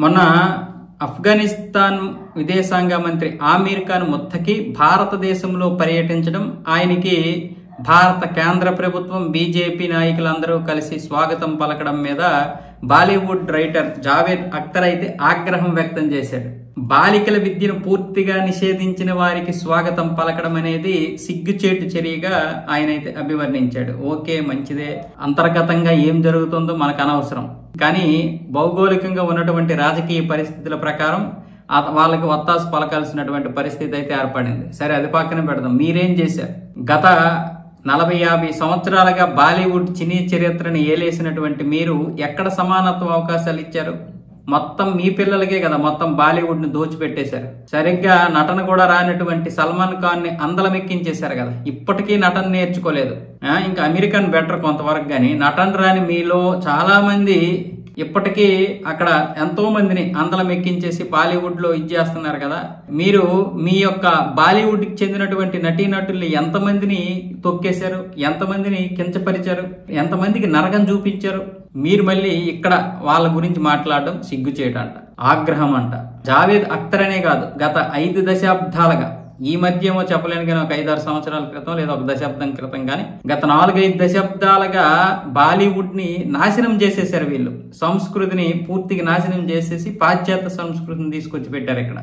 మొన్న ఆఫ్ఘనిస్తాన్ విదేశాంగ మంత్రి ఆమీర్ ఖాన్ ముత్తకి భారతదేశంలో పర్యటించడం, ఆయనకి భారత కేంద్ర ప్రభుత్వం బీజేపీ నాయకులందరూ కలిసి స్వాగతం పలకడం మీద బాలీవుడ్ రైటర్ జావేద్ అఖ్తర్ అయితే ఆగ్రహం వ్యక్తం చేశాడు. బాలికల విద్యను పూర్తిగా నిషేధించిన వారికి స్వాగతం పలకడం అనేది సిగ్గుచేటు చర్యగా ఆయన అయితే అభివర్ణించాడు. ఓకే, మంచిదే, అంతర్గతంగా ఏం జరుగుతుందో మనకు అనవసరం, కానీ భౌగోళికంగా ఉన్నటువంటి రాజకీయ పరిస్థితుల ప్రకారం వాళ్ళకి వత్తాసు పలకాల్సినటువంటి పరిస్థితి అయితే ఏర్పడింది. సరే, అది పక్కన పెడదాం. మీరేం చేశారు? గత 40-50 సంవత్సరాలుగా బాలీవుడ్ సినీ చరిత్రను ఏలేసినటువంటి మీరు ఎక్కడ సమానత్వ అవకాశాలు ఇచ్చారు? మొత్తం మీ పిల్లలకే కదా మొత్తం బాలీవుడ్ ని దోచిపెట్టేశారు. సరిగ్గా నటన కూడా రానటువంటి సల్మాన్ ఖాన్ ని అందలమెక్కించేశారు కదా, ఇప్పటికీ నటన నేర్చుకోలేదు. ఇంకా అమెరికన్ బెటర్ కొంతవరకు, కానీ నటన రాని మీలో చాలా మంది ఇప్పటికీ అక్కడ ఎంతో మందిని అందలం ఎక్కించేసి బాలీవుడ్ లో ఇచ్చేస్తున్నారు కదా. మీరు మీ యొక్క బాలీవుడ్ కి చెందినటువంటి నటీనటుల్ని ఎంతమందిని తొక్కేశారు, ఎంతమందిని కించపరిచారు, ఎంతమందికి నరకం చూపించారు. మీరు మళ్ళీ ఇక్కడ వాళ్ళ గురించి మాట్లాడడం సిగ్గుచేటంట, ఆగ్రహం అంట. జావేద్ అఖ్తర్ అనే కాదు, గత 5 దశాబ్దాలుగా, ఈ మధ్య ఏమో చెప్పలేను కానీ ఒక 5-6 సంవత్సరాల క్రితం లేదా ఒక దశాబ్దం క్రితం కానీ గత 4-5 దశాబ్దాలుగా బాలీవుడ్ ని నాశనం చేసేసారు వీళ్ళు. సంస్కృతిని పూర్తిగా నాశనం చేసేసి పాశ్చాత్య సంస్కృతిని తీసుకొచ్చి పెట్టారు ఇక్కడ.